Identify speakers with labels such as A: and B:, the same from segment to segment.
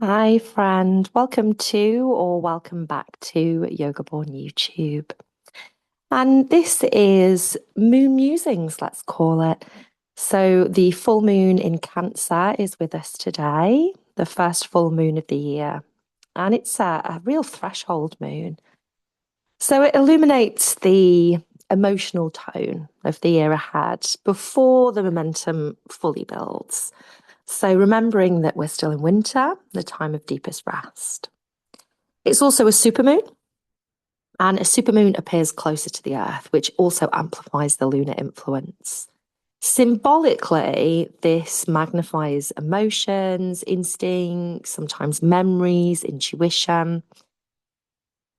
A: Hi, friend. Welcome to or welcome back to Yoga Borne YouTube. And this is Moon Musings, let's call it. So, the full moon in Cancer is with us today, the first full moon of the year. And it's a real threshold moon. So, it illuminates the emotional tone of the year ahead before the momentum fully builds. So, remembering that we're still in winter, the time of deepest rest. It's also a supermoon, and a supermoon appears closer to the Earth, which also amplifies the lunar influence. Symbolically, this magnifies emotions, instincts, sometimes memories, intuition.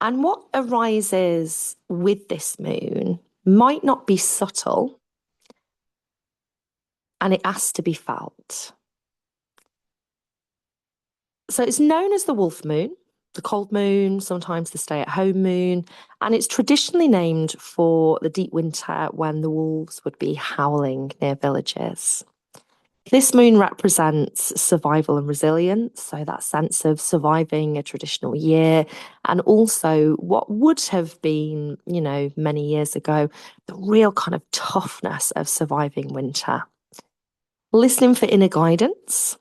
A: And what arises with this moon might not be subtle, and it has to be felt. So it's known as the wolf moon, the cold moon, sometimes the stay at home moon, and it's traditionally named for the deep winter when the wolves would be howling near villages. This moon represents survival and resilience, so that sense of surviving a traditional year, and also what would have been, many years ago, the real kind of toughness of surviving winter. Listening for inner guidance,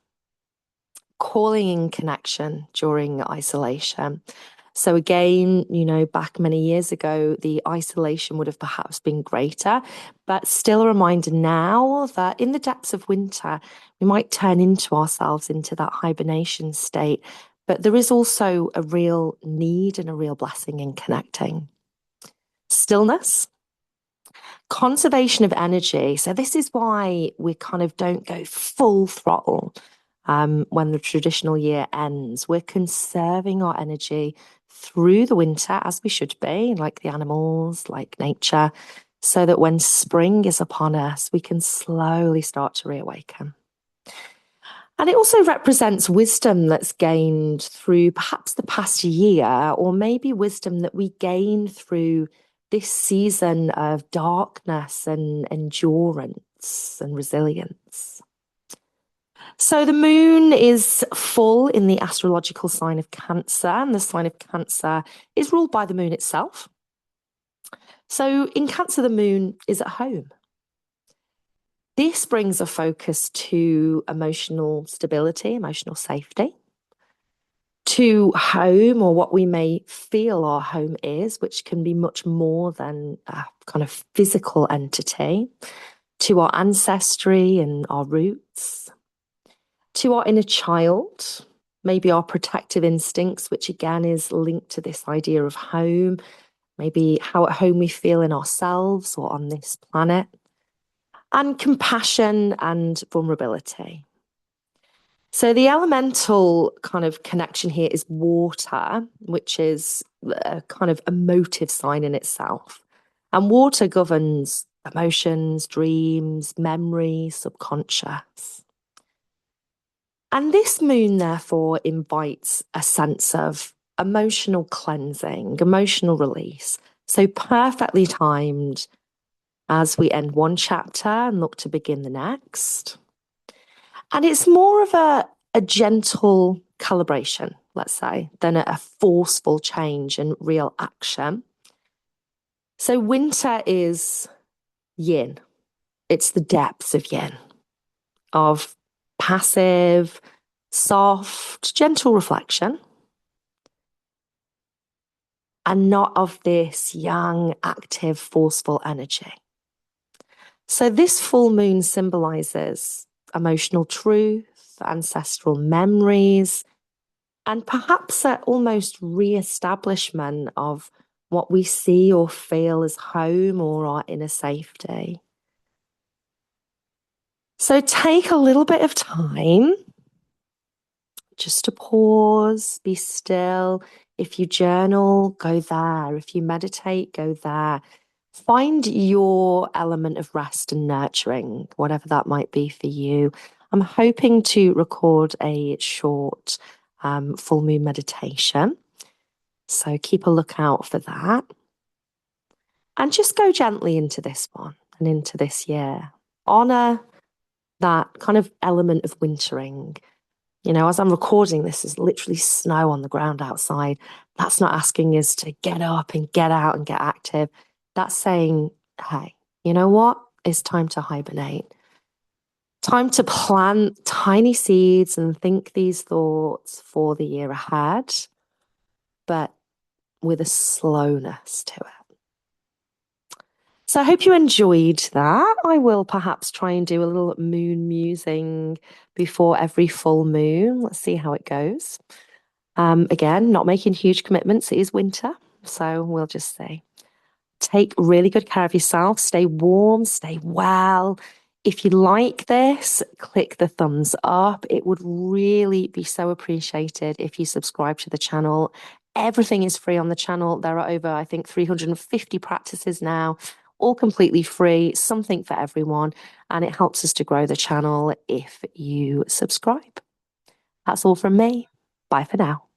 A: calling in connection during isolation. So again, back many years ago, the isolation would have perhaps been greater, but still a reminder now that in the depths of winter, we might turn into ourselves into that hibernation state. But there is also a real need and a real blessing in connecting. Stillness, conservation of energy. So this is why we kind of don't go full throttle when the traditional year ends. We're conserving our energy through the winter as we should be, like the animals, like nature, so that when spring is upon us, we can slowly start to reawaken. And it also represents wisdom that's gained through perhaps the past year, or maybe wisdom that we gain through this season of darkness and endurance and resilience. So the moon is full in the astrological sign of Cancer, and the sign of Cancer is ruled by the moon itself. So in Cancer, the moon is at home. This brings a focus to emotional stability, emotional safety, to home, or what we may feel our home is, which can be much more than a kind of physical entity, to our ancestry and our roots, to our inner child, maybe our protective instincts, which again is linked to this idea of home, maybe how at home we feel in ourselves or on this planet, and compassion and vulnerability. So the elemental kind of connection here is water, which is a kind of emotive sign in itself. And water governs emotions, dreams, memory, subconscious. And this moon, therefore, invites a sense of emotional cleansing, emotional release. So perfectly timed as we end one chapter and look to begin the next. And it's more of a gentle calibration, let's say, than a forceful change and real action. So winter is yin. It's the depths of yin, of passive, soft, gentle reflection, and not of this young, active, forceful energy. So this full moon symbolizes emotional truth, ancestral memories, and perhaps an almost re-establishment of what we see or feel as home or our inner safety. So take a little bit of time just to pause, be still. If you journal, go there. If you meditate, go there. Find your element of rest and nurturing, whatever that might be for you. I'm hoping to record a short full moon meditation. So keep a lookout for that. And just go gently into this one and into this year. Honor that kind of element of wintering. As I'm recording this, there's literally snow on the ground outside. That's not asking us to get up and get out and get active. That's saying, hey, you know what? It's time to hibernate. Time to plant tiny seeds and think these thoughts for the year ahead, but with a slowness to it. So I hope you enjoyed that. I will perhaps try and do a little moon musing before every full moon. Let's see how it goes. Again, not making huge commitments. It is winter, so we'll just say take really good care of yourself. Stay warm, stay well. If you like this, click the thumbs up. It would really be so appreciated if you subscribe to the channel. Everything is free on the channel. There are over, I think, 350 practices now, all completely free, something for everyone. And it helps us to grow the channel if you subscribe. That's all from me. Bye for now.